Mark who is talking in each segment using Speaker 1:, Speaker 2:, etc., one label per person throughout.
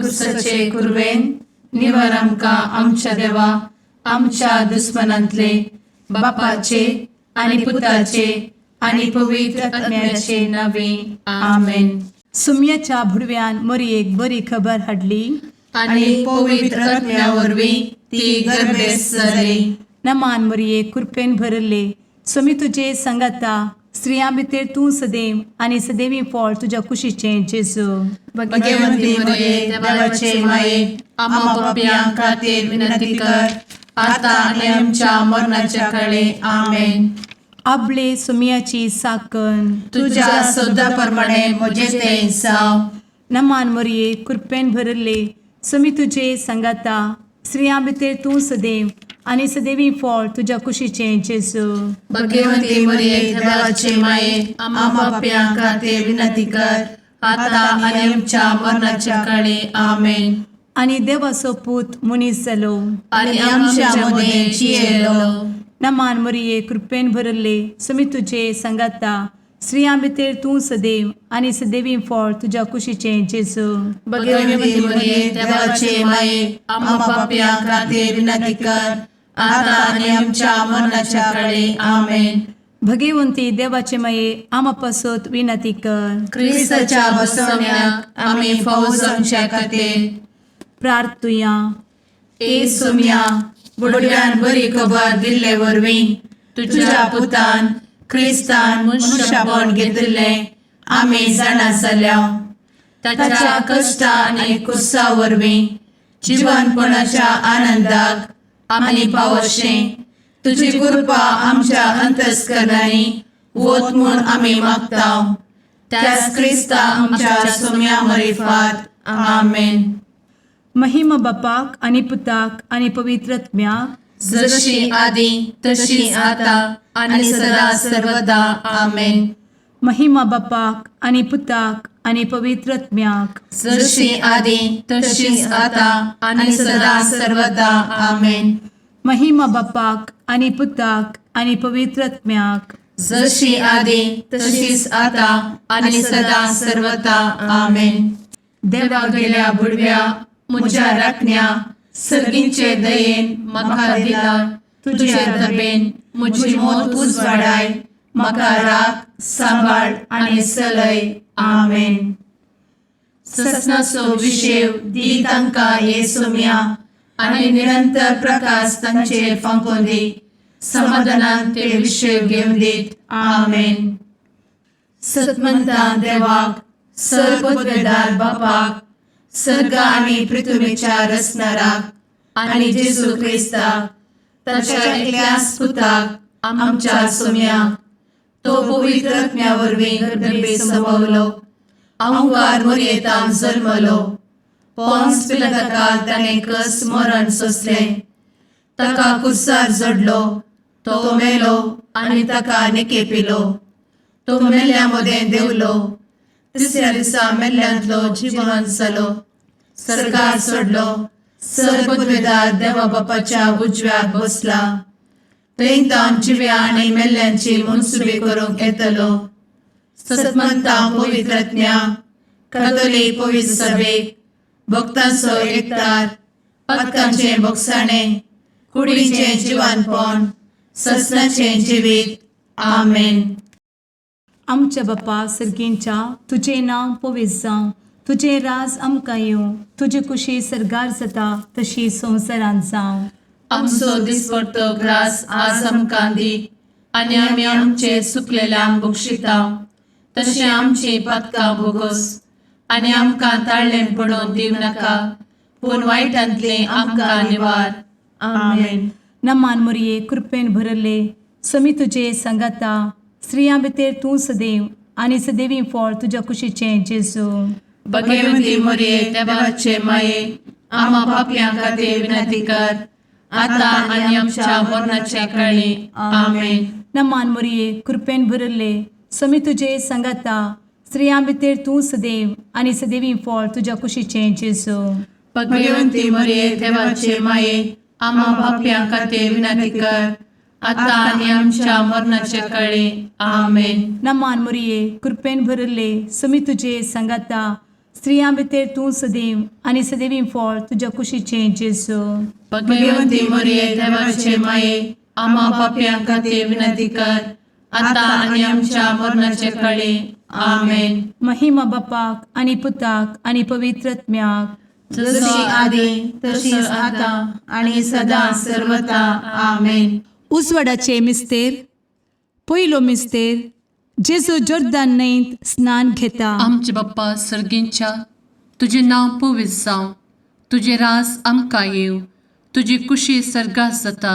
Speaker 1: खुर्सचे कुर्वेन निवार आमकां आमच्या देवा आमच्या दुस्मनांतले बापाचे आनी पुताचे आनी पवित्र आत्म्याचे नावे आमेन.
Speaker 2: सुम्याच्या भुडव्यान मरयेक बरी खबर हाडली
Speaker 1: आनी पवित्र आत्म्या वरवीं ती गर्भेस जाली.
Speaker 2: नमान मरयेक कृपेन भरले सुमी तुजे संगाता स्त्रियां भितर तूं सदैव आनी सदैवी फळ तुज्या कुशीचें जेजू.
Speaker 1: भगवंती मरिये देवाचे माये आम्हा पाप्यां खातीर विनंती कर आता आनी आमच्या मरणाच्या काळी आमेन.
Speaker 2: आपले सुमयाची साकन
Speaker 1: तुझ्या सोदाप्रमाणे म्हजे तें जावं.
Speaker 2: नमान मरये कृपेन भरले सुमी तुजे संगाता स्त्रियां भितर तूं सदैव आनी सदैवी फळ तुज्या कुशीचें जेजू.
Speaker 1: भगवंती मरिये देवाचे माये आम्हा पाप्यां खातीर विनंती कर आता आनी आमच्या मरणाच्या काळी आमेन.
Speaker 2: आनी देवाचो पूत मनीस जालो
Speaker 1: आनी आमच्या मदीं जियेलो.
Speaker 2: नमान मरये कृपेन भरले सुमी तुजे संगाता स्त्रियां भितर तूं सदैव आनी सदैवी फळ तुज्या कुशीचें जेजू.
Speaker 1: भगवंती मरिये देवाचे माये आम्हा पाप्यां खातीर विनंती कर आता आनी आमच्या मरणाच्या काळी आमेन.
Speaker 2: भगवंती देवाचे माये आमा पासत विनंती कर.
Speaker 1: क्रिस्ताच्या बसवण्याक आमी फावो जावचे खातीर
Speaker 2: प्रार्थुया.
Speaker 1: ए सुम्या बुडव्यान बरी खबर दिल्ले वरवीं तुज्या पुतान क्रिस्तान मनशापण घेतिल्ले आमी जाणा जाल्या. ताच्या कश्टा आनी कुर्सा वरवीं जिवनपणाच्या आनंदाक आमी पावशें तुजी कृपा आमच्या अंतस्करणांनी वोत म्हूण आमी मागता. त्याच क्रिस्ता आमच्या सुम्या मरिफात आमेन.
Speaker 2: महिमा बापाक आनी पुताक आनी पवित्र आत्म्याक
Speaker 1: जशी आदी तशी आता आनी सदा सर्वदा आमेन.
Speaker 2: महिमा बापाक आनी पुताक आनी पवित्र आत्म्याक
Speaker 1: जशी आदी तशीच आता आनी सदा सर्वदा आमेन.
Speaker 2: महिमा बापाक आनी पुताक आनी पवित्र आत्म्याक
Speaker 1: जशी आदी तशीच आता आनी सदा सर्वदा आमेन. देवा गेल्या बुडव्या म्हज्या राखण्या सर्गींचे दयेन म्हाका दिला तुजे धबेन म्हजी मोत उजवाडाय म्हाका राख सांबाळ आनी चलय आमेन. ससनाचो विशेव दी तांकां ये सुम्या आनी निरंतर प्रकाश तांचेर फांकून दी. समाधानान ते विशेव घेवन दीत आमेन. सतमंता देवाक सर्वपदवेदार बापाक सर्ग आनी पृथ्वीच्या रचणाराक आनी जेजू क्रिस्ताक ताच्या एकल्याच पुताक आमच्या सुम्याक तो पवित्र आत्म्या वरवीं गर्भे संभवलो. अंगार मरयेंत जल्मलो. पोंस पिलाताकाल ताणें कस मरण सोंसलें. ताका कुर्सार जडलो. तो मेलो आनी ताका निकेपिलो. तो मेल्ल्या मदें देंवलो. तिसऱ्या दिसा मेल्ल्यांतलो जिवंत जालो. सरकार चडलो. सर्वपदवेदार देवा बापाच्या उजव्याक बसला. थंय तां जिव्या आनी मेल्ल्यांची मनसुबी करूंक येतलो. सतमंता पवित्र आत्म्या कातोलीक पवित्र सभेक भक्तांचो एकठार पातकांचें भोगसाणें कुडीचें जिवनपण ससनाचें जिवीत आमेन.
Speaker 2: आमच्या बापा सर्गींच्या तुजें नांव पवित्र जावं. तुजें राज आमकां येवं. तुजी कुशी सरगार जाता तशी संवसारांत जावं.
Speaker 1: आमचो दिसपडटो ग्रास आज आमकां दी आनी आमी आमचे चुकलेल्यांक बक्षिता तशें आमची पातकां भोगोस आनी आमकां ताळ्ळें पडोवन दिव नाका पूण वायटांतलें आमकां निवार आमेन.
Speaker 2: नमान मरये कृपेन भरले समी तुजे संगाता स्त्रियां भितर तूं सदैव आनी सदैवी फळ तुज्या कुशीचें जेजू.
Speaker 1: भगवंती मरिये देवाचे माये आम्हा पाप्यां खातीर विनंती कर आता आनी आमच्या मरणाच्या काळी आमेन.
Speaker 2: नमान मरये कृपेन भरले समी तुजे संगाता स्त्रियां भितर तूं सदैव आनी सदैवी फळ तुज्या कुशीचें जेजू.
Speaker 1: भगवंती मरिये देवाचे माये आम्हा पाप्यां खातीर विनंती कर आता आनी आमच्या मरणाच्या काळी आमेन.
Speaker 2: नमान मरये कृपेन भरले समी तुजे संगाता स्त्रियां भितर तूं सदैव आनी सदैवी फळ तुज्या कुशीचें जेजू.
Speaker 1: भगवंती मरिये देवाचे माये आम्हा पाप्यां खातीर विनंती कर आता आणि आमच्या मरणाचे काळी आमेन.
Speaker 2: महिमा बापाक आनी पुताक आनी पवित्रत्म्याक,
Speaker 1: जशी आदी तशीच आता आणि सदा सर्वदा आमेन.
Speaker 2: उजवाडाचे मिस्तेर. पयलो मिस्तेर, जेजू जोर्दान न्हंयेंत स्नान घेता.
Speaker 3: आमचे बाप्पा सर्गींच्या, तुझे नाव पवित्र जावं, तुझे रास आमकां येवं, तुजी कुशी सर्गात जाता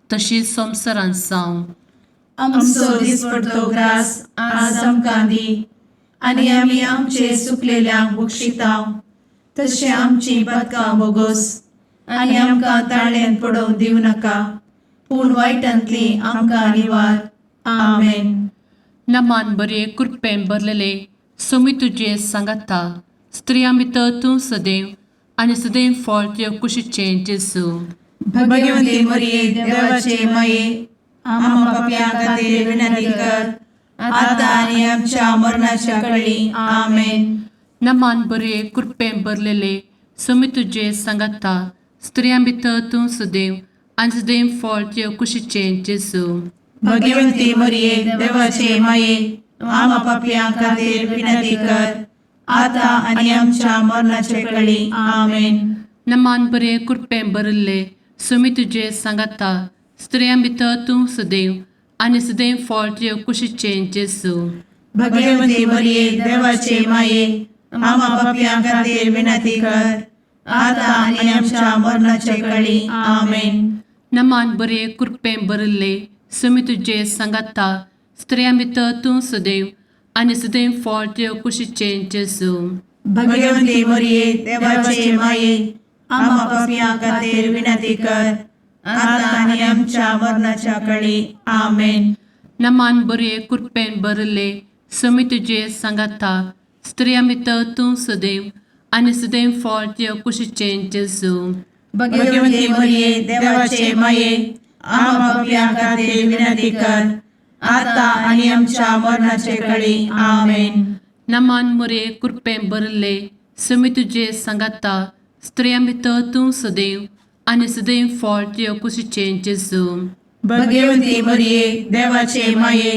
Speaker 3: तशी संवसारांत जावं.
Speaker 1: आमचो दिसपडटो ग्रास आज आमकां दी आनी आमी आमचे सुकलेल्यांक बक्षितांव, तशें आमची पातकां बोगोस आनी आमकां ताळ्यान पडोवंक दिवं नाका, पूण वायटांतली आमकां निवार. आमेन.
Speaker 3: नमान बरे कृपेन भरलेले सोमी तुजे सांगाता, स्त्रियां भितर तूं सदैव आनी सदैव फळ तुज्या कुशीचें जेजू.
Speaker 1: भगवंती मरिये देवाचे माये आम्हा पाप्यां खातीर विनंती कर आता आणि आमच्या मरणाच्या काळी आमेन.
Speaker 3: नमान बरे कृपेन भरलेले सोमी तुजे सांगाता, स्त्रियां भितर तूं सदैव आनी सदैव फळ तुज्या कुशीचें जेजू.
Speaker 1: भगवंती मरिये देवाचे माये आम्हा पाप्यां खातीर विनंती कर आता आणि आमच्या मरणाचे काळी आमेन.
Speaker 3: नमान बरे कृपेन भरले सोमी तुजे सांगाता, स्त्रियां भितर तूं सदैव आनी सदैव फळ तुज्या कुशीचें जेजू.
Speaker 1: भगवंती मरिये देवाचे माये आम्हा पाप्यां खातीर विनंती कर आता आणि आमच्या मरणाचे काळी आमेन.
Speaker 3: नमान बरे कृपेन भरले सोमी तुजे सांगाता, स्त्रियां भितर तूं सदैव आनी सदैव फळ तुज्या कुशीचें जेजू.
Speaker 1: भगवंती मरिये देवाचे माये आम्हा पाप्यां खातीर विनंती कर आता आणि आमच्या मरणाच्या काळी आमेन.
Speaker 3: नमान बरे कृपेन भरले सोमी तुजे सांगाता, स्त्रियां भितर तूं सदैव आनी सदैव फळ तुज्या कुशीचें जेजू.
Speaker 1: भगवंती मरिये देवाचे माये आम्हा पाप्यां खातीर विनंती कर आता आणि आमच्या मरणाचे काळी आमेन.
Speaker 3: नमान बरे कृपेन भरले सोमी तुजे सांगाता, स्त्रियां भितर तूं सदैव आनी सदैव फळ तुज्या कुशीचें जेजू.
Speaker 1: भगवंती मरिये देवाचे माये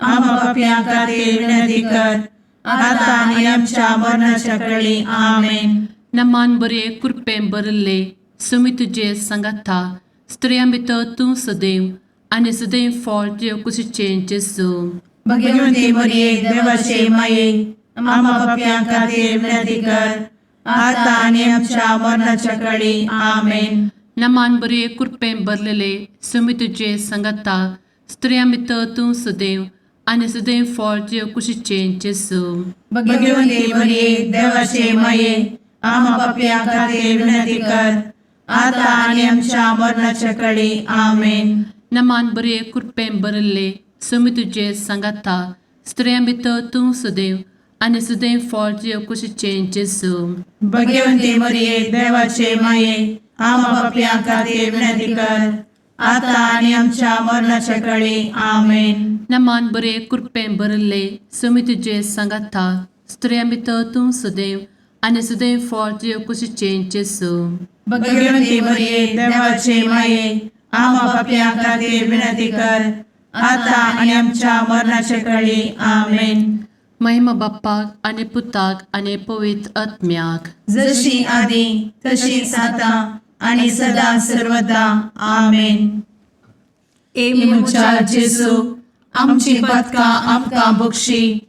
Speaker 1: आम्हा पाप्यां खातीर विनंती कर आता आणि आमच्या मरणाच्या काळी आमेन.
Speaker 3: नमान बरे कृपेन भरले सोमी तुजे सांगाता, स्त्रियां भितर तूं सदैव आनी सदैव फळ तुज्या कुशीचें जेजू.
Speaker 1: भगवंती मरिये देवाचे माये आम्हा पाप्यां खातीर विनंती कर आता आणि आमच्या मरणाच्या काळी आमेन.
Speaker 3: नमान बरे कृपेन भरलेले सोमी तुजे सांगाता, स्त्रियां भितर तूं सदैव आनी सदैव फळ तुज्या कुशीचें जेजू.
Speaker 1: भगवंती मरिये देवाचे माये आम्हा पाप्यां खातीर विनंती कर आता आणि आमच्या मरणाच्या काळी आमेन.
Speaker 3: नमान बरे कृपेन भरले सोमी तुजे सांगाता, स्त्रियां भितर तूं सदैव आनी सदैव फळ तुज्या कुशीचें जेजू.
Speaker 1: भगवंती मरिये देवाचे माये आम्हा पाप्यां खातीर विनंती कर आता आणि आमच्या मरणाच्या काळी आमेन.
Speaker 3: नमान बरे कृपेन भरले सोमी तुजे सांगाता, स्त्रियां भितर तूं सदैव आनी सदैव फळ तुज्या कुशीचें जेजू.
Speaker 1: भगवंती मरिये देवाचे माये आम्हा पाप्यां खातीर विनंती कर आता आणि आमच्या मरणाच्या काळी आमेन.
Speaker 3: महिमा बाप्पाक आनी पुताक आनी पवित्र आत्म्याक,
Speaker 1: जशी आदी तशीच आता आणि सदा सर्वदा आमेन. मुचा जेजू आमची पातकां आमकां बक्षी,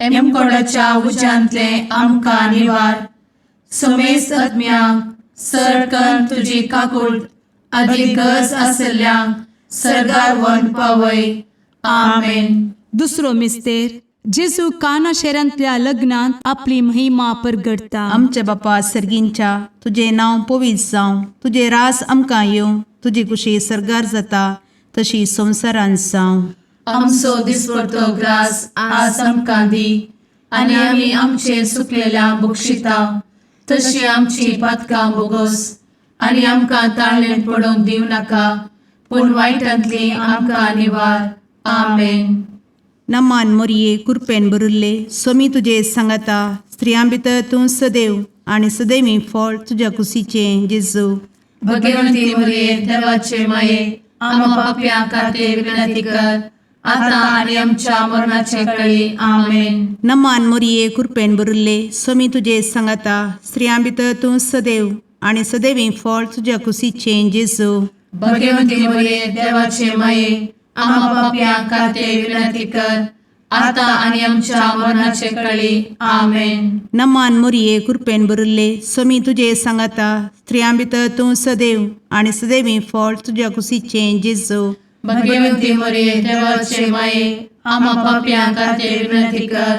Speaker 1: एमकोडाच्या उज्यांतले आमकां निवार. समेस्त आत्म्यांक सरकन तुजी काकूट अधिक गरज आसल्ल्यांक सर्गार व्हरून पावय. आमेन.
Speaker 2: दुसरो मिस्तेर. जेजू काना शेरांतल्या लग्नांत आपली महिमा परगडता.
Speaker 4: आमच्या बापा सर्गींच्या, तुझे नाव पवित्र जावं, तुझे रास आमकां येवं, तुजी कुशी सर्गार जाता तशी संवसारांत जावं.
Speaker 1: आमचो दिसपडटो ग्रास आज आमकां दी आनी आमी आमचे सुकलेल्यांक बक्षितांव, तशी आमची पातकां बोगोस आनी आमकां ताळ्यान पडोवंक दिवं नाका, पूण वायटांतली आमकां निवार. आमेन.
Speaker 4: नमान मोरये कृपेन बरुल्ले स्वामी तुझे सांगाता स्त्रियां भितर तूं सदैव आणि सदैवी फळ तुझ्या कुशीचे जेजू.
Speaker 1: भगवंती मरिये देवाचे माये आम्हा पाप्या खातीर विनंती कर आता आणि आमच्या मरणाचे वेळी आमेन.
Speaker 4: नमान मोरये कृपेन बरुल्ले स्वामी तुझे सांगाता स्त्रियां भितर तूं सदैव आणि सदैवी फळ तुझ्या कुशीचे जेजू.
Speaker 1: भगवंती मरिये देवाचे माये आम्हा पाप्या खातीर विनंती कर आता आणि आमच्या मरणाचे वेळी आमेन.
Speaker 4: नमान मोरये कृपेन बरुल्ले स्वामी तुझे सांगाता स्त्रियां भितर तूं सदैव आणि सदैवी फळ तुझ्या कुशीचे जेजू.
Speaker 1: भगवंती मरिये देवाचे माये आम्हा पाप्या खातीर विनंती कर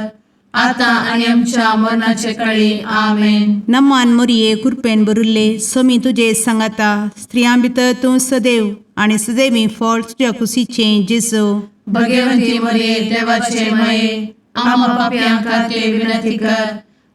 Speaker 1: आता आणि आमच्या मरणाचे वेळी आमेन.
Speaker 4: नमान मोरये कृपेन बरुल्ले स्वामी तुझे सांगाता स्त्रियां भितर तूं सदैव आणि सदैवी फळ तुझ्या कुशीचे जेजू.
Speaker 1: भगवंती मरिये देवाचे माये आम्हा पाप्या खातीर विनंती कर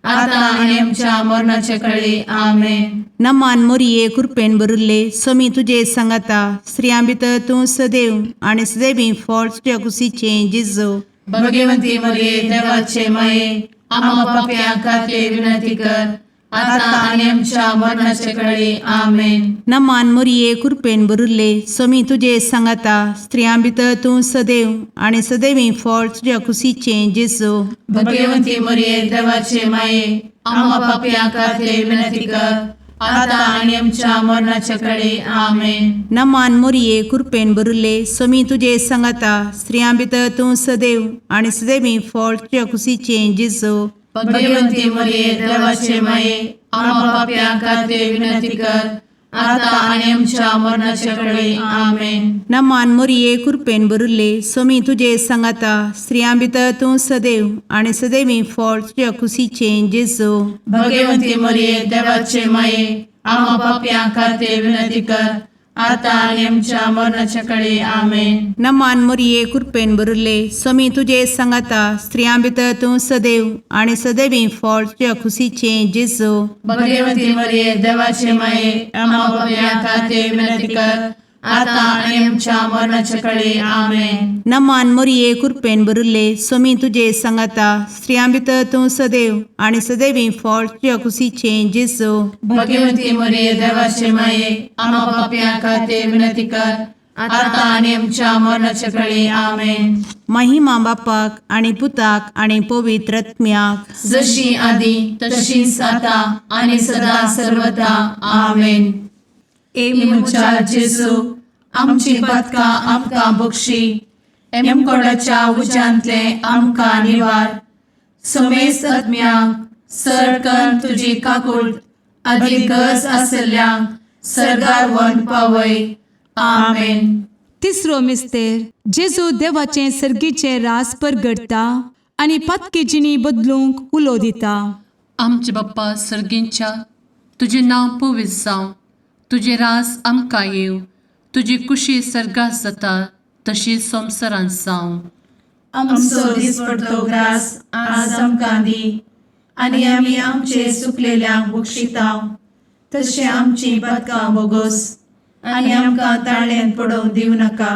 Speaker 1: आता आणि आमच्या मरणाचे वेळी आमेन.
Speaker 4: नमान मोरये कृपेन बरुल्ले स्वामी तुझे सांगाता स्त्रियां भितर तूं सदैव आणि सदैवी फळ तुझ्या कुशीचे जेजू.
Speaker 1: भगवंती मरिये देवाचे माये आम्हा पाप्या खातीर विनंती कर आता आणि आमच्या मरणाचे वेळी आमेन.
Speaker 4: नमान मोरये कृपेन बरुल्ले स्वामी तुझे सांगाता स्त्रियां भितर तूं सदैव आणि सदैवी फळ तुझ्या कुशीचे जेजू.
Speaker 1: भगवंती मरिये देवाचे माये आम्हा पाप्या खातीर विनंती कर आता आणि आमच्या मरणाचे वेळी आमेन.
Speaker 4: नमान मोरये कृपेन बरुल्ले स्वामी तुझे सांगाता स्त्रियां भितर तूं सदैव आणि सदैवी फळ तुझ्या कुशीचे जेजू.
Speaker 1: भगवंती मरिये देवाचे माये आम्हा पाप्या खातीर विनंती कर आता आणि आमच्या मरणाचे वेळी आमेन.
Speaker 4: नमान मोरये कृपेन बरुल्ले स्वामी तुझे सांगाता स्त्रियां भितर तूं सदैव आणि सदैवी फळ तुझ्या कुशीचे जेजू.
Speaker 1: भगवंती मरिये देवाचे माये आम्हा पाप्या खातीर विनंती कर आता आणि आमच्या मरणाचे वेळी आमेन.
Speaker 4: नमान मोरये कृपेन बरुल्ले स्वामी तुझे सांगाता स्त्रियां भितर तूं सदैव आणि सदैवी फळ तुझ्या कुशीचे जेजू.
Speaker 1: भगवंती मरिये देवाचे माये आम्हा पाप्या खातीर विनंती कर आता आणि आमच्या मरणाचे वेळी आमेन.
Speaker 4: नमान मोरये कृपेन बरुल्ले स्वामी तुझे सांगाता स्त्रियां भितर तूं सदैव आणि सदैवी फळ तुझ्या कुशीचे जेजू.
Speaker 1: भगवंती मरिये देवाचे माये आम्हा पाप्या खातीर विनंती कर आता आणि आमच्या मरणाचे वेळी आमेन.
Speaker 4: महिमा बापाक आणि पुताक आणि पवित्र आत्म्याक
Speaker 1: जशी आधी तशीच आता आणि सदा सर्वदा आमेन. एमच्या जेजू आमची पदका आमकां बक्षी एमकोडाच्या उज्यांतले आमकां निवार. समेस्त आत्म्यांक सडकन तुजी काकूट अधिक गज आसल्यांक सरगार वन पावय. आमेन.
Speaker 2: तिसरो मिस्तेर जेजू देवाचे सर्गीचे रास परगडता आणि पत्की जिणी बदलूंक उलो दिता.
Speaker 3: आमचे बाप्पा सर्गींच्या तुझे नांव पवित्र जावं, तुझे रास आमकां येव, तुजी कुशी सर्गास जाता तशी संवसारांत जावं.
Speaker 1: आमचो दिसपडटो ग्रास आज आमकां दी आनी आमी आमचे सुकलेल्यांक बक्षितांव. तशें आमची पदकां बोगोस आनी आमकां ताळ्यान पडोवंक दिवं नाका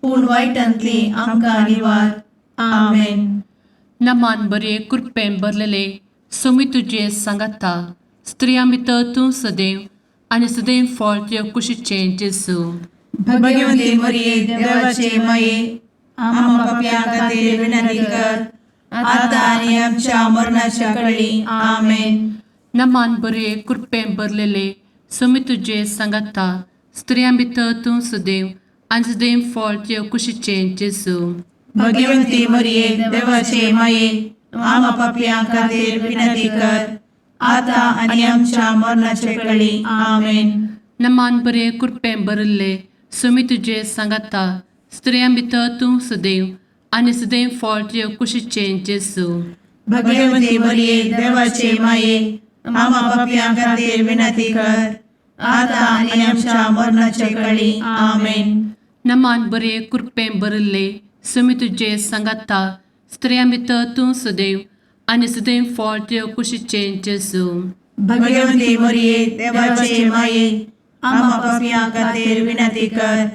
Speaker 1: पूण वायटांतली आमकां निवार. आमेन.
Speaker 3: नमान बरे कृपेन भरलेले सोमी तुझे सांगाता स्त्रियां भितर तूं सदैव आणि सदैव फळ तुझ्या कुशीचे जेजू.
Speaker 1: भगवंती मरिये देवाचे माये आम्हा पाप्यां खातीर विनंती कर आता आनी आमच्या मरणाच्या वेळी. आमेन.
Speaker 3: नमान बरे कृपेन भरलेले सोमी तुझे सांगाता स्त्रियां भितर तूं सदैव आणि सदैव फळ तुझ्या कुशीचे जेजू.
Speaker 1: भगवंती मरिये देवाचे माये आम्हा पाप्यां खातीर विनंती कर आता आनी आमच्या मरणाचे वेळी. आमेन.
Speaker 3: नमान बरे कृपेन भरले सोमी तुझे सांगाता स्त्रियां भितर तूं सदैव आणि सदैव फळ तुझ्या कुशीचे जेजू.
Speaker 1: भगवंती मरिये देवाचे माये आम्हा पाप्यां खातीर विनंती कर आता आनी आमच्या मरणाचे वेळी. आमेन.
Speaker 3: नमान बरे कृपेन भरले सोमी तुझे सांगाता स्त्रियां भितर तूं सदैव आणि सदैव फळ तुझ्या कुशीचे जेजू.
Speaker 1: भगवंती मरिये देवाचे माये आम्हा पाप्यां खातीर विनंती कर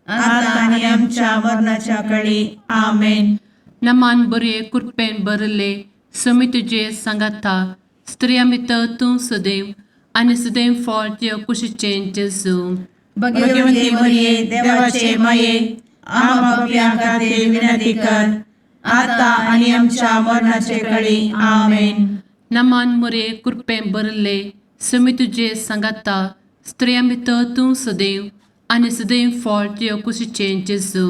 Speaker 1: आता आनी आमच्या मरणाच्या वेळी. आमेन.
Speaker 3: नमान बरे कृपेन भरले समी तुझे सांगाता स्त्रिया भितर तूं सदैव आनी सदैव फळ तुझ्या कुशीचें जेजू.
Speaker 1: भगवंती मरिये देवाचे माये आम्हा पापियां खातीर विनंती कर आता आणि आमच्या मरणाचे काळी आमेन.
Speaker 3: नमान बरे कृपेन भरले समी तुझे सांगाता स्त्रिया भितर तूं सदैव आनी सदैव फळ तुझ्या कुशीचें जेजू.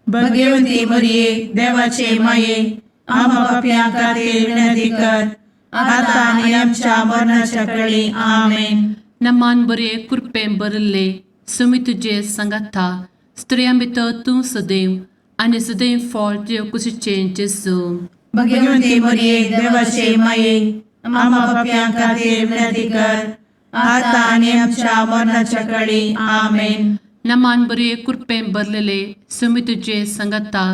Speaker 1: भगवंती मरिये देवाचे माये आम्हा पापियां खातीर विनंती कर आता आणि आमच्या मरणाच्या काळी आमेन.
Speaker 3: नमान बरे कृपेन भरले समी तुझे सांगाता स्त्रिया भितर तूं सदैव आनी सदैव फळ तुझ्या कुशीचें जेजू.
Speaker 1: भगवंती मरिये देवाचे माये आम्हा पापियां खातीर विनंती कर आता आणि आमच्या मरणाच्या काळी आमेन.
Speaker 3: नमान बरे कृपेन भरलेले समी तुझे सांगाता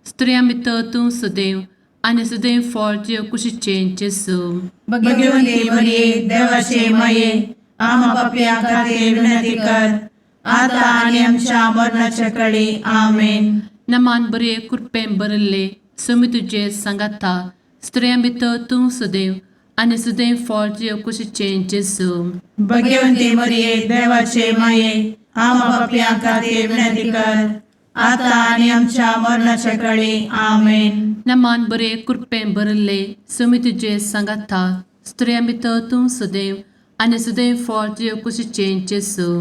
Speaker 3: स्त्रिया भितर तूं सदैव आनी सदैव फळ तुझ्या कुशीचें जेजू.
Speaker 1: भगवंती मरिये देवाचे माये आम्हा पापियां खातीर विनंती कर आता आणि आमच्या मरणाच्या काळी आमेन.
Speaker 3: नमान बरे कृपेन भरले समी तुझे सांगाता स्त्रिया भितर तूं सदैव आनी सदैव फळ तुझ्या कुशीचें जेजू.
Speaker 1: भगवंती मरिये देवाचे माये आम्हा पापियां खातीर विनंती कर आता आणि आमच्या मरणाच्या काळी आमेन.
Speaker 3: नमान बरे कृपेन भरले समी तुझे सांगाता स्त्रिया भितर तूं सदैव आनी सदैव फळ तुझ्या कुशीचें जेजू.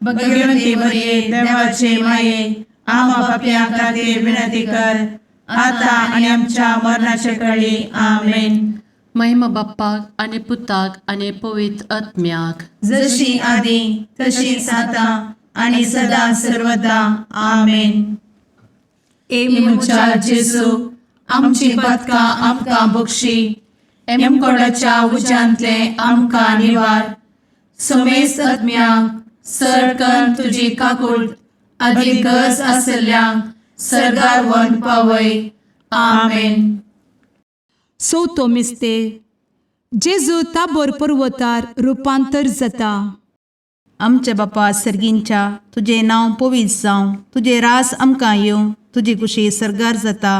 Speaker 1: भगवंती मरिये देवाचे माये आम्हा पापियां खातीर विनंती कर आता आणि आमच्या मरणाच्या काळी आमेन.
Speaker 3: महिमा बाप्पाक आनी पुताक आनी पवित्र आत्म्याक
Speaker 1: जशी आधी तशीच आता आणि सदा सर्वदा आमेन. मुचा जेजू आमची पदकां आमकां बक्षी एमकोडाच्या उज्यांतले आमकां निवार. समेस्त आत्म्यांक सडकन तुजी काकूट अधिक गरज आसल्यांक सरगार वन पावय. आमेन.
Speaker 2: चवथो मिस्तेर जेजू ताबोर पर्वतार रुपांतर जाता.
Speaker 4: आमच्या बापा सर्गींच्या तुझे नांव पवित्र जावं, तुझे रास आमकां येवं, तुजी कुशी सरगार जाता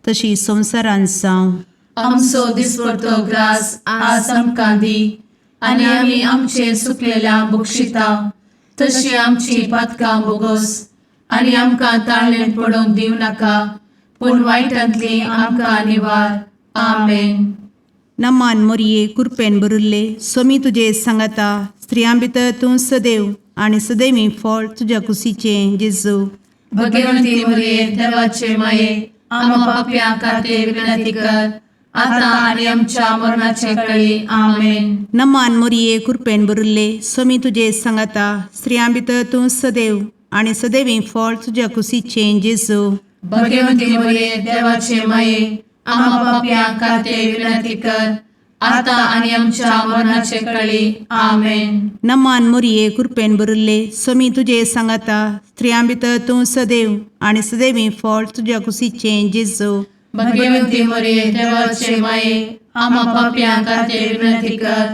Speaker 4: तशी संवसारांत जावं.
Speaker 1: आमचो दिसपडटो ग्रास आज आमकां दी आनी आमी आमचे सुकलेल्यांक बक्षिता तशी आमची पदकां बोगोस आनी आमकां ताळणेन पडोवंक दिव नाका पूण वायटांतली आमकां निवार. आमेन.
Speaker 4: नमान मोरये कृपेन भरले समी तुझे सांगाता स्त्रियां भितर तूं सदैव आनी सदैवी फळ तुझ्या कुशीचें जेजू.
Speaker 1: भगवंती मरिये देवाचे माये आम्हा पापियां खातीर विनंती कर आता आणि आमच्या मरणाचे काळी आमेन.
Speaker 4: नमान मोरये कृपेन भरले समी तुझे सांगाता स्त्रियां भितर तूं सदैव आनी सदैवी फळ तुझ्या कुशीचें जेजू.
Speaker 1: भगवंती मरिये देवाचे माये आम्हा पापियां खातीर विनंती कर आता आणि आमच्या मरणाचे काळी आमेन.
Speaker 4: नमान मोरये कृपेन भरले समी तुझे सांगाता स्त्रियां भितर तूं सदैव आनी सदैवी फळ तुझ्या कुशीचें जेजू.
Speaker 1: भगवंती मरिये देवाचे माये आम्हा पापियां खातीर विनंती कर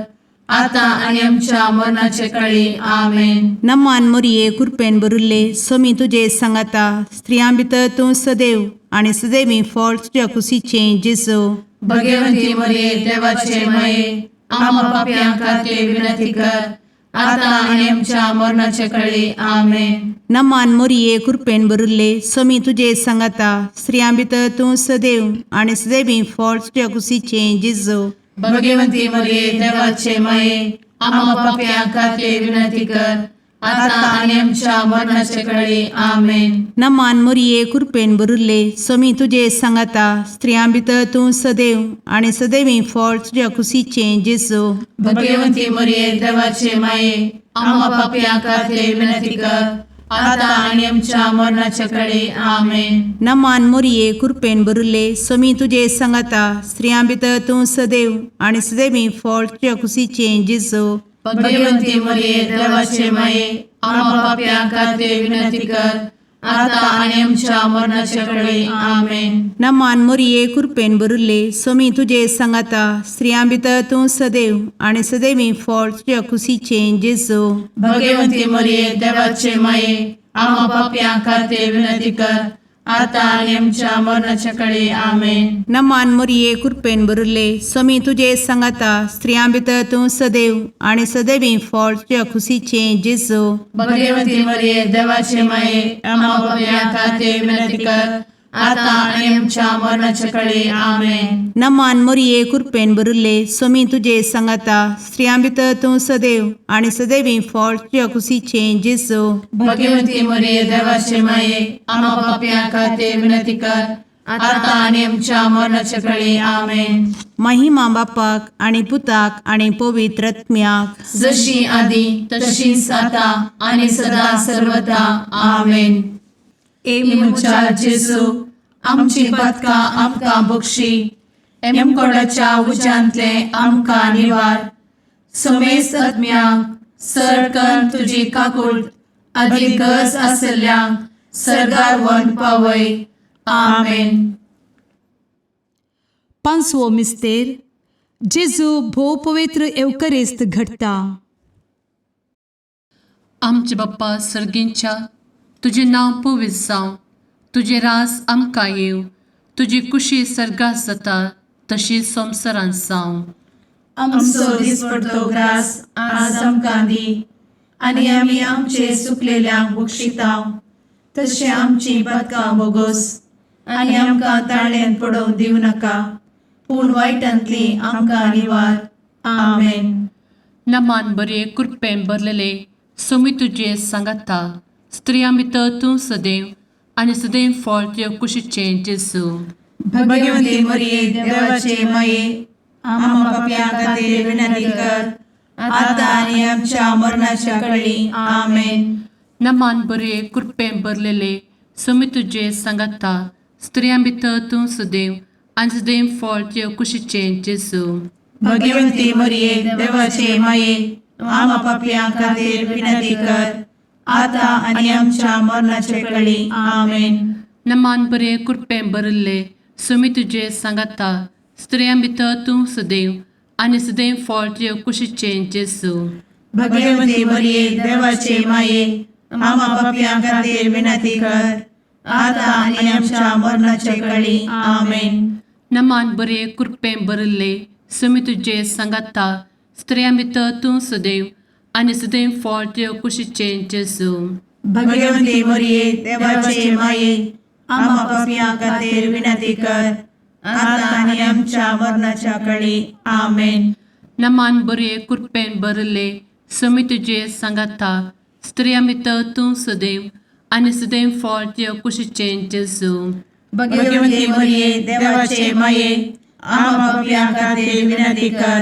Speaker 1: आता आणि आमच्या मरणाचे काळी आमेन.
Speaker 4: नमान मोरये कृपेन भरले समी तुझे सांगाता स्त्रियां भितर तूं सदैव आनी सदैवी फळ तुझ्या कुशीचें जेजू.
Speaker 1: भगवंती मरिये देवाचे माये आम्हा पापियां खातीर विनंती कर आता आणि आमच्या मरणाचे काळी आमेन.
Speaker 4: नमान मोरये कृपेन भरले समी तुझे सांगाता स्त्रियां भितर तूं सदैव आनी सदैवी फळ तुझ्या कुशीचें जेजू.
Speaker 1: भगवंती मरिये देवाचे माये आम्हा पापियां खातीर विनंती कर आता आणि आमच्या मरणाचे काळी आमेन.
Speaker 4: नमान मोरये कृपेन भरले समी तुझे सांगाता स्त्रियां भितर तूं सदैव आनी सदैवी फळ तुझ्या कुशीचें जेजू.
Speaker 1: भगवंती मरिये देवाचे माये आम्हा पापियां खातीर विनंती कर आता आणि आमच्या मरणाच्या काळी आमेन.
Speaker 4: नमान मोरये कृपेन भरले समी तुझे सांगाता स्त्रियां भितर तूं सदैव आनी सदैवी फळ तुझ्या कुशीचें जेजू.
Speaker 1: भगवंती मरिये देवाचे माये आम्हा पापियां खातीर विनंती कर आता आणि आमच्या मरणाच्या काळी आमेन.
Speaker 4: नमान मोरये कृपेन भरले समी तुझे सांगाता स्त्रियां भितर तूं सदैव आनी सदैवी फळ तुझ्या कुशीचें जेजू.
Speaker 1: भगवंती मरिये देवाचे माये आम्हा पापियां खातीर विनंती कर आता आणि आमच्या मरणाच्या काळी आमेन.
Speaker 4: नमान मोरये कृपेन बरुले स्वामी तुझे सांगाता स्त्रियां भितर तूं सदैव आणि सदैवी फळ तुझ्या खुशीचे जेजू.
Speaker 1: भगवती मरिये देवाचे माये आम्हा पाप्या खाते विनंती कर आता आणि आमच्या मरणाच्या काळी आमेन.
Speaker 4: नमान मोरये कृपेन बरुले स्वामी तुझे सांगाता स्त्रियां भितर तूं सदैव आणि सदैवी फळ तुझ्या खुशीचे जेजू.
Speaker 1: भगवती मरिये देवाचे माये आम्हा पाप्या खाते विनंती कर आता आणि आमच्या मरणाच्या काळी आमेन.
Speaker 4: महिमा बापाक आणि पुताक आणि पवित्र आत्म्याक
Speaker 1: जशी आधी तशीच आता आणि सदा सर्वदा आमेन. मुचा जेजू आमची पदका आमकां बक्षी एम कोडाच्या उजांतले आमकां निवार. समेस्त आत्म्यांक सरकन तुजी काकूट अधिक गज आसल्यांक सरगार वन पावय. आमेन.
Speaker 2: पांचवो मिस्तेर जेजू भोव पवित्र एवकरेस्त घडटा.
Speaker 3: आमचे बाप्पा सर्गींच्या तुझे नांव पवित्र जावं, तुझे रास आमकां येव, तुजी कुशी सर्गास जाता तशी संवसारांत जावं.
Speaker 1: आमचो दिसपडटो ग्रास आज आमकां दी आनी आमी आमचे सुकलेल्यांक बक्षितांव. तशें आमची पदकां बोगोस आनी आमकां ताळ्यान पडोवंक दिवं नाका पूण वायटांतली आमकां निवार. आमेन.
Speaker 3: नमान बरे कृपेन भरलेले सोमी तुझे सांगाता स्त्रियां भितर तूं सदैव आणि सदैव फळ तुझ्या कुशीचे जेजू.
Speaker 1: भगवती मरिये देवाचे माये आम्हा पाप्यां खातीर विनंती कर आता आनी आमच्या मरणाच्या काळी. आमेन.
Speaker 3: नमान बरे कृपेन भरलेले सोमी तुझे सांगाता स्त्रियां भितर तूं सदैव आणि सदैव फळ तुझ्या कुशीचे जेजू.
Speaker 1: भगवती मरिये देवाचे माये आम्हा पाप्यां खातीर विनंती कर आता आनी आमच्या मरणाच्या काळी. आमेन.
Speaker 3: नमान बरे कृपेन भरले सोमी तुझे सांगाता स्त्रियां भितर तूं सदैव आणि सदैव फळ तुझ्या कुशीचे जेजू.
Speaker 1: भगवती मरिये देवाचे माये आम्हा पाप्यां खातीर विनंती कर आता आनी आमच्या मरणाच्या काळी. आमेन.
Speaker 3: नमान बरे कृपेन भरले सोमी तुझे सांगाता स्त्रियां भितर तूं सदैव आणि सदैव फळ तुझ्या कुशीचे जेजू.
Speaker 1: भगवती मरिये देवाचे माये आम्हा पाप्यां खातीर विनंती कर आता आनी आमच्या मरणाच्या काळी. आमेन.
Speaker 3: नमान बरे कृपेन भरले सोमी तुझे सांगाता स्त्रियां भितर तूं सदैव आणि सदैव फळ तुझ्या कुशीचे जेजू.
Speaker 1: भगवती मरिये देवाचे माये आम्हा पाप्यां खातीर विनंती कर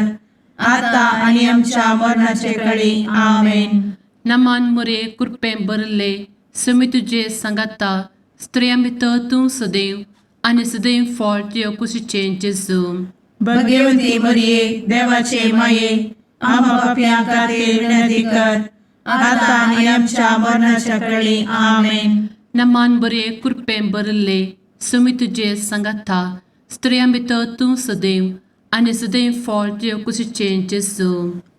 Speaker 1: आता आनी आमच्या मरणाच्या काळी. आमेन.
Speaker 3: नमान मोरे कृपेन भरले सोमी तुझे सांगाता स्त्रियां भितर तूं सदैव आणि सदैव फळ तुझ्या कुशीचे जेजू.
Speaker 1: भगवती मरिये देवाचे माये आम्हा पाप्यां खातीर विनंती कर आता आनी आमच्या मरणाच्या काळी. आमेन.
Speaker 3: नमान बरे कृपेन भरले सोमी तुझे सांगाता स्त्रियां भितर तूं सदैव आणि सदैव फळ तुझ्या कुशीचे जेजू.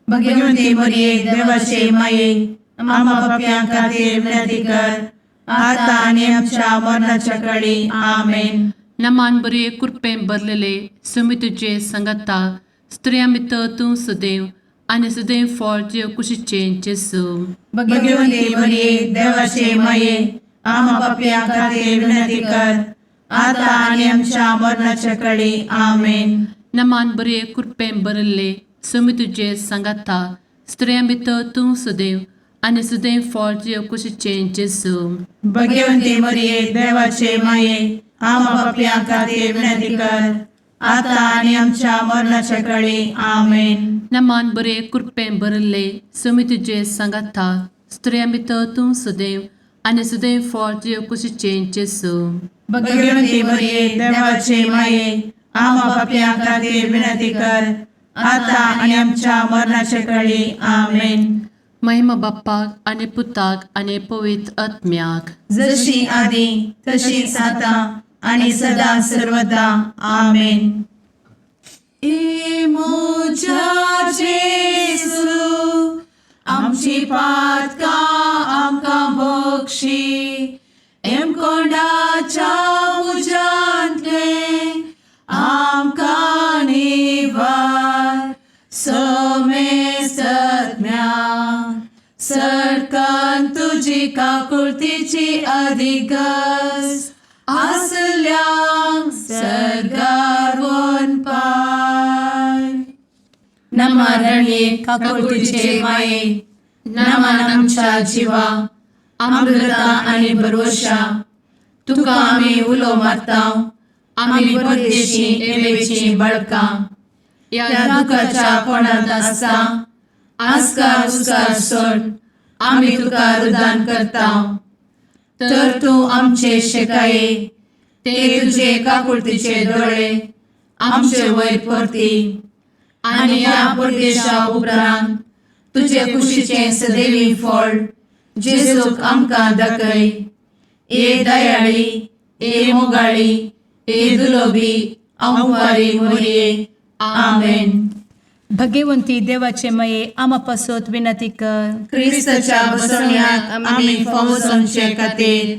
Speaker 1: भगवती मरिये देवाचे माये आम्हा पाप्यां खातीर विनंती कर आता आनी आमच्या मरणाच्या काळी. आमेन.
Speaker 3: नमान बरे कृपेन भरलेले सोमी तुझे सांगाता स्त्रियां भितर तूं सदैव आणि सदैव फळ तुझ्या कुशीचे जेजू.
Speaker 1: भगवती मरिये देवाचे माये आम्हा पाप्यां खातीर विनंती कर आता आनी आमच्या मरणाच्या काळी. आमेन.
Speaker 3: नमान बरे कृपेन भरले सोमी तुझे सांगाता स्त्रियां भितर तूं सदैव आणि सदैव फळ तुझ्या कुशीचे जेजू.
Speaker 1: भगवती मरिये देवाचे माये आम्हा पाप्यां खातीर विनंती कर आता आनी आमच्या मरणाच्या काळी. आमेन.
Speaker 3: नमान बरे कृपेन भरले सोमी तुझे सांगाता स्त्रियां भितर तूं सदैव आणि सदैव फळ तुझ्या कुशीचे जेजू.
Speaker 1: भगवती मरिये देवाचे माये आम्हा पाप्यां खातीर विनंती कर आता आनी आमच्या मरणाच्या काळी. आमेन.
Speaker 3: महिमा बाप्पाक आणि पुताक आणि पवित्र आत्म्याक
Speaker 1: जशी आधी तशीच आता आणि सदा सर्वदा. आमेन. मोजा जेसू आमची पातका आमकां बक्षी एम कोंडाच्या तुझी काकुळतीची अधिगस आसल्या सरगार वन पाय. नमारणे काकुळतीचे माये, नमान आमच्या जिवा अमृता आणि भरवशा. तुका आम्ही उलो मारताव, आम्ही परदेशी एवेची बळका. या दुखाच्या कोणात आसता आस्कार उस्कार सोड, आम्ही तुका रुदान करताव. तर तू आमचे शेकाये, ते तुझे काकुळतीचे दोळे आमचे वयर परती. आणि या परदेशा उपरांत तुझे कुशीचे सदैवी फळ जेजूक आमकां दाखय. ए दयाळी, ए मोगाळी, ए दुलोबी अंवारी मोरये. आमेन.
Speaker 2: भगवंती देवाचे मये आम्हा पासोत विनंती कर.
Speaker 1: क्रिस्ताच्या बसवण्यात आम्ही फावोसोनचे खातीर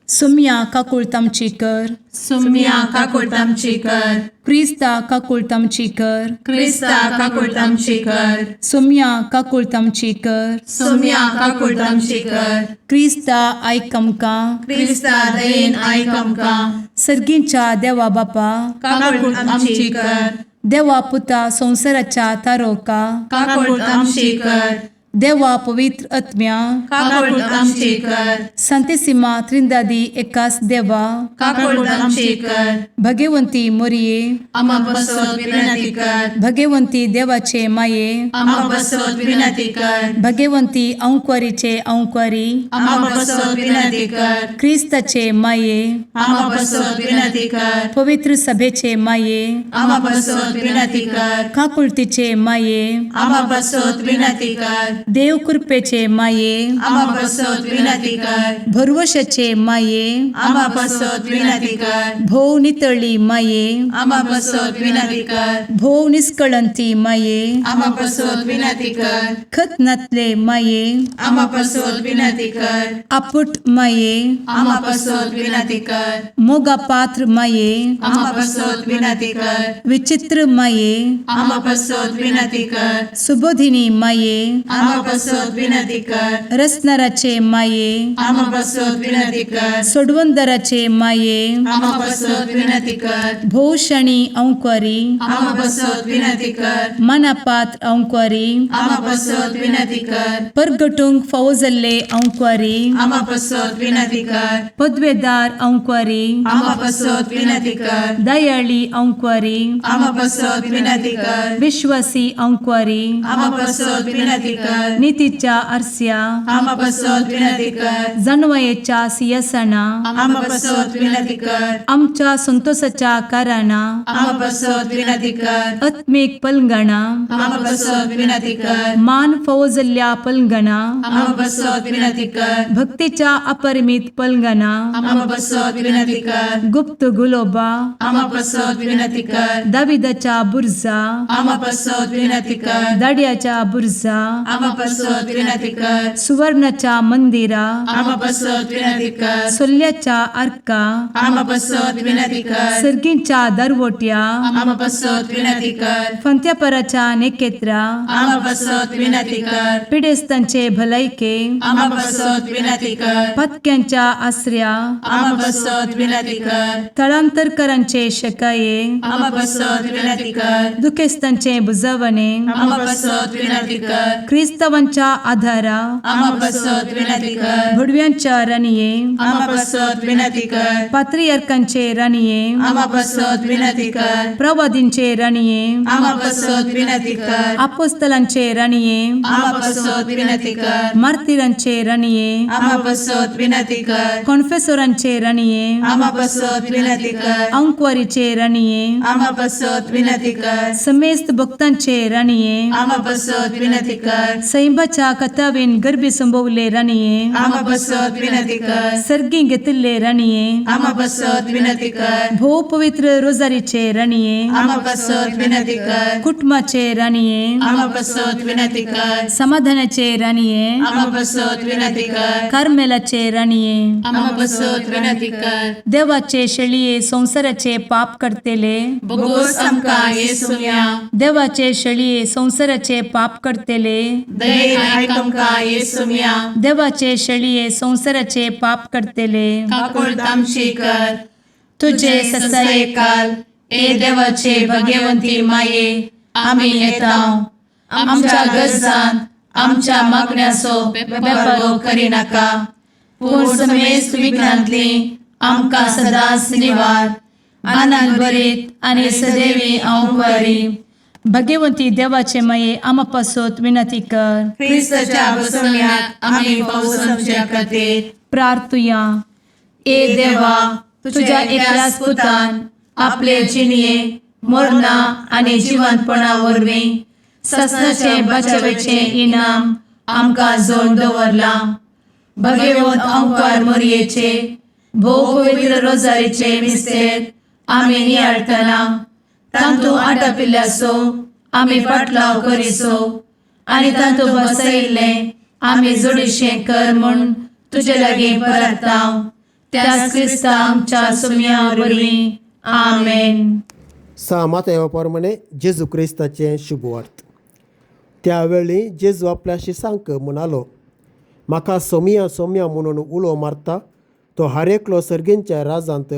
Speaker 2: सुम्या काकुळतामची कर.
Speaker 1: सुम्या काकुळतामची कर.
Speaker 2: क्रिस्ता काकुळतामची कर.
Speaker 1: क्रिस्ता काकुळतामची कर.
Speaker 2: सुम्या काकुळतामची कर.
Speaker 1: सुम्या काकुळतामची कर.
Speaker 2: क्रिस्ता आयकमका.
Speaker 1: क्रिस्ता दयेन आयकमका.
Speaker 2: सर्गींच्या देवा बापा,
Speaker 1: काकुळतामची कर.
Speaker 2: देवा पुता संसाराच्या तारोका,
Speaker 1: काकुळतामची कर.
Speaker 2: देवा पवित्र आत्म्या,
Speaker 1: काकुळतामची कर.
Speaker 2: सांतेसिमा त्रिंदादी एकाच देवा,
Speaker 1: काकुळतामची कर.
Speaker 2: भगवंती मोरिये,
Speaker 1: आम्हा बसवत विनंती कर.
Speaker 2: भगवंती देवाचे माये,
Speaker 1: आम्हा बसवत विनंती कर.
Speaker 2: भगवंती औंक्वारीचे औंक्वारी,
Speaker 1: आम्हा बसवत विनंती कर.
Speaker 2: ख्रिस्ताचे माये,
Speaker 1: आम्हा बसवत विनंती कर.
Speaker 2: पवित्र सभेचे माये,
Speaker 1: आम्हा बसवत विनंती कर.
Speaker 2: काकुळतीचे माये,
Speaker 1: आम्हा बसवत विनंती कर.
Speaker 2: देव कृपेचे माये,
Speaker 1: आम्हा बसवत विनंती कर.
Speaker 2: भरवशाचे माये,
Speaker 1: आम्हा बसवत विनंती कर.
Speaker 2: भोव नितळी माये,
Speaker 1: आम्हा बसवत विनंती कर.
Speaker 2: भोव निष्कळंती माये,
Speaker 1: आम्हा बसवत विनंती कर.
Speaker 2: खतनातले माये,
Speaker 1: आम्हा बसवत विनंती कर.
Speaker 2: आपुट माये,
Speaker 1: आम्हा बसवत विनंती कर.
Speaker 2: मोगा पात्र माये,
Speaker 1: आम्हा बसवत विनंती कर.
Speaker 2: विचित्र माये,
Speaker 1: आम्हा बसवत विनंती कर.
Speaker 2: सुबोधिनी माये,
Speaker 1: आम्हा बसवत विनंती कर.
Speaker 2: रसनाराचे माये,
Speaker 1: आम्हा बसवत विनंती कर.
Speaker 2: सोडवंदराचे माये,
Speaker 1: आम्हा बसवत विनंती कर.
Speaker 2: भोषणी औंक्वारी,
Speaker 1: आम्हा बसवत विनंती कर.
Speaker 2: मनापात्र औंक्वारी,
Speaker 1: आम्हा बसवत विनंती कर.
Speaker 2: परगटुंग फौजल्ले औंक्वारी,
Speaker 1: आम्हा बसवत विनंती कर.
Speaker 2: पदवेदार औंक्वारी,
Speaker 1: आम्हा बसवत विनंती कर.
Speaker 2: दयाळी औंक्वारी,
Speaker 1: आम्हा बसवत विनंती कर.
Speaker 2: विश्वासी औंक्वारी,
Speaker 1: आम्हा बसवत विनंती कर.
Speaker 2: नीतीच्या आरस्या,
Speaker 1: आम्हा बसवत विनंती कर.
Speaker 2: जणवयेच्या सिंहासना,
Speaker 1: आम्हा बसवत विनंती कर.
Speaker 2: आमच्या संतोषाच्या कारणा,
Speaker 1: आम्हा बसवत विनंती कर.
Speaker 2: आत्मिक पलंगणा,
Speaker 1: आम्हा बसवत विनंती कर.
Speaker 2: मान फौजल्या पलंगणा,
Speaker 1: आम्हा बसवत विनंती कर.
Speaker 2: भक्तीच्या अपरिमित पलंगणा,
Speaker 1: आम्हा बसवत विनंती कर.
Speaker 2: गुप्त गुलोबा,
Speaker 1: आम्हा बसवत विनंती कर.
Speaker 2: दाविदाच्या बुरजा,
Speaker 1: आम्हा बसवत विनंती कर.
Speaker 2: दाड्याच्या बुरजा,
Speaker 1: आम्हा बसवत विनंती कर.
Speaker 2: सुवर्णाच्या मंदिरा,
Speaker 1: आम्हा बसवत विनंती कर.
Speaker 2: सोल्याच्या अर्का,
Speaker 1: आम्हा बसवत विनंती कर.
Speaker 2: सर्गींच्या दरवोट्या,
Speaker 1: आम्हा बसवत विनंती कर.
Speaker 2: फंत्यापराच्या नेकेत्रा,
Speaker 1: आम्हा बसवत विनंती कर.
Speaker 2: पिडेस्तांचे भलायके,
Speaker 1: आम्हा बसवत विनंती कर.
Speaker 2: पथक्यांच्या आश्रया,
Speaker 1: आम्हा बसवत विनंती कर.
Speaker 2: स्थळांतरकरांचे शकाये,
Speaker 1: आम्हा बसवत विनंती कर.
Speaker 2: दुखेस्तांचे बुजावणे,
Speaker 1: आम्हा बसवत विनंती कर.
Speaker 2: ख्रिस्तवांच्या आधारा,
Speaker 1: आम्हा बसवत विनंती कर.
Speaker 2: भडव्यांच्या राणीये,
Speaker 1: आम्हा बसवत विनंती कर.
Speaker 2: पात्रियार्कांचे राणीये,
Speaker 1: आम्हा बसवत विनंती कर.
Speaker 2: प्रवादींचे राणीये,
Speaker 1: आम्हा बसवत विनंती कर.
Speaker 2: अपोस्तलांचे राणीये,
Speaker 1: आम्हा बसवत विनंती कर.
Speaker 2: मार्तिरांचे राणीये,
Speaker 1: आम्हा बसवत विनंती कर.
Speaker 2: कॉन्फेसोरांचे राणीये,
Speaker 1: आम्हा बसवत विनंती कर.
Speaker 2: अंक्वारीचे राणीये,
Speaker 1: आम्हा बसवत विनंती कर.
Speaker 2: समेस्त भक्तांचे राणीये,
Speaker 1: आम्हा बसवत विनंती कर.
Speaker 2: सैंबाच्या कथावीन गर्भी संभवले राणीये,
Speaker 1: आम्हा बसवत विनंती कर.
Speaker 2: सर्गी घेतले राणीये,
Speaker 1: आम्हा बसवत विनंती कर.
Speaker 2: भो पवित्र रोजारीचे राणीये,
Speaker 1: आम्हा बसवत विनंती कर.
Speaker 2: कुटुंबाचे राणीये,
Speaker 1: आम्हा बसवत विनंती कर.
Speaker 2: समाधानाचे राणीये,
Speaker 1: आम्हा बसवत विनंती कर.
Speaker 2: कार्मेलाचे राणीये,
Speaker 1: आम्हा बसवत विनंती कर.
Speaker 2: देवाचे शेळीये संसाराचे पाप करतेले,
Speaker 1: बघोस आमका येसूया.
Speaker 2: देवाचे शेळीये संसाराचे पाप करतेले,
Speaker 1: दयेन आयक आमकां येसू मिया
Speaker 2: देवाचे शेळये संवसाराचे पाप करतेले
Speaker 1: काकूळ तामशी कर
Speaker 2: तुझे ससाये
Speaker 1: काल ए देवाचे भाग्यवंती माये आमी येताव आमच्या गरजान आमच्या मागण्याचो बेपरो करी नाका पूण समेस्त विघ्नांतली आमकां सदांच निवार आनंद बरीत आनी सदैवी औंकवारी
Speaker 2: भगवंती देवाचे माये आमा पासत विनंती कर
Speaker 1: ख्रिस्ताच्या बसवण्यात आमी पावस आमच्या खातीर
Speaker 2: प्रार्थुया
Speaker 1: ए देवा तुझ्या एकल्याच पुतान आपले जिणये मरणा आनी जिवंतपणा वरवीं ससनाचे बचावेचे इनाम आमकां जोड दवरला भगवंत औंकार मरयेचे भोव पवित्र रोजारीचे मिस्तेर आमी नियाळटना तांतू आटापिल्ल्याचो आमी पाटलाव करिसो आनी तांतू बसयिल्ले आमी जोडिशें कर म्हूण तुजे लागीं परतांव त्याच क्रिस्ता आमच्या सुम्या वरवीं आमेन.
Speaker 5: सामात येवप्रमाणे जेजू क्रिस्ताचें शुभवार्त. त्यावेळी जेजू आपल्या शिसांक म्हणालो, म्हाका सोमिया सोमिया म्हणून उलो मारता तो हर एकलो सर्गेंच्या राजांत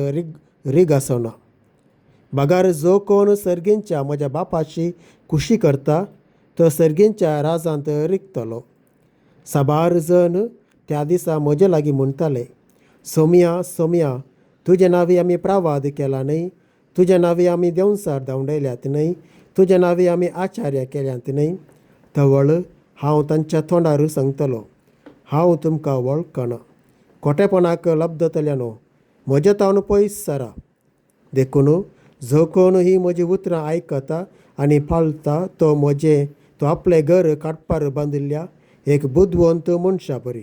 Speaker 5: रीग आसना. बागार जो कोण सर्गेंच्या म्हज्या बापाची खुशी करता तो सर्गेंच्या राजांत रिगतलो. साबार जण त्या दिसा म्हजे लागीं म्हणटाले, सोमिया सोमिया तुजे नांवी आमी प्रावाद केला न्हय, तुजे नांवी आमी देंवसार धांवडयल्यात न्हय, तुजे नांवी आमी आचार्य केल्यात न्हय. तवळ हांव तांच्या तोंडार सांगतलो, हांव तुमकां वळखना. खोटेपणाक लब्धतल्यानो म्हजे तावन पयस सरा. देखून जो कोण ही म्हजी उतरां आयकता आनी पाळटा तो आपलें घर काडपार बांदिल्ल्या एक बुद्धवंत मनशा बरी.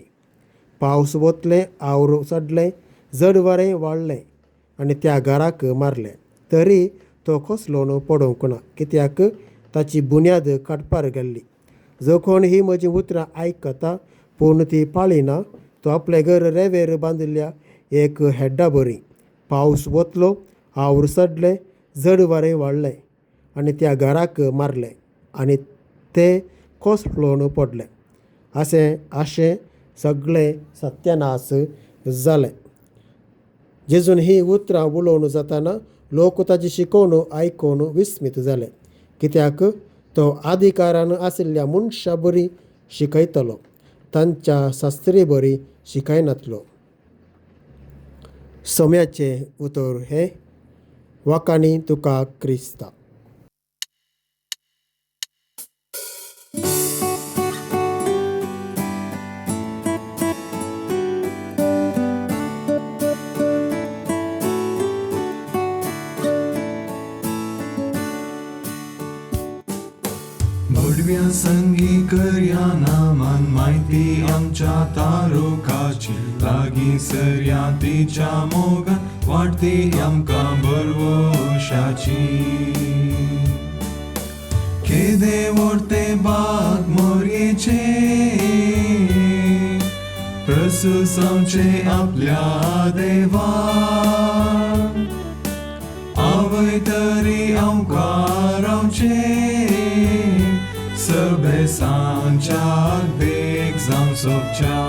Speaker 5: पावस वतलें, आवळ सडलें, जड वारें वाडलें आनी त्या घराक मारलें, तरी तो कसलो पडोवंक ना, कित्याक ताची बुन्याद काडपार गेल्ली. जो कोण ही म्हजी उतरां आयकता पूण ती पाळिना तो आपलें घर रेंवेर बांदिल्ल्या एक हेड्डा बरी. पावस वतलो, आवळ सडलें, जड वारें वाडलें आनी त्या घराक मारलें आनी तें कोसळून पडलें. अशें सगळें सत्यानाश जालें. जेजून ही उतरां उलोवन जाताना लोक ताची शिकवण आयकून विस्मीत जाले, कित्याक तो अधिकारान आशिल्ल्या मनशा बरी शिकयतलो, तांच्या शास्त्री बरी शिकयनातलो. सोम्याचें उतर हें. वाकानी तुका क्रिस्ता.
Speaker 6: भडव्या संगी करया नामान माहिती आमच्या तारोकाची, लागीं सरया तिच्या मोगान वाटती आमकां बरवशाची. केदे व्हरते बाग मोरयेचे, प्रसूसांचे आपल्या देवा. आवय तरी आमकां रावचे, सबे सांच्याक देख जावन सोबच्या.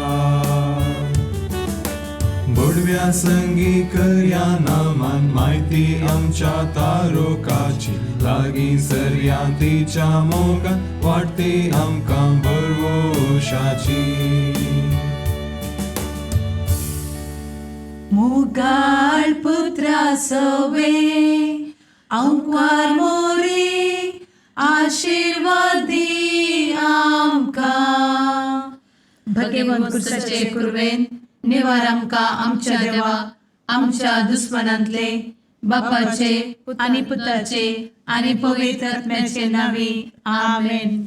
Speaker 6: बडव्या संगी करया नामान माहिती आमच्या तारोकाची, लागीं सरया तिच्या मोगान वाटती आमकां बरवशाची.
Speaker 1: मुगाळ पुत्रा सवे औंकार मोरी आशीर्वाद दी आमकां. भगवंत कुर्साचे कुरवेन निवार आमकां आमच्या देवा, आमच्या दुस्मनांतले बापाचे आनी पुताचे आनी पवित्र आत्म्याचे नांवी. आमेन.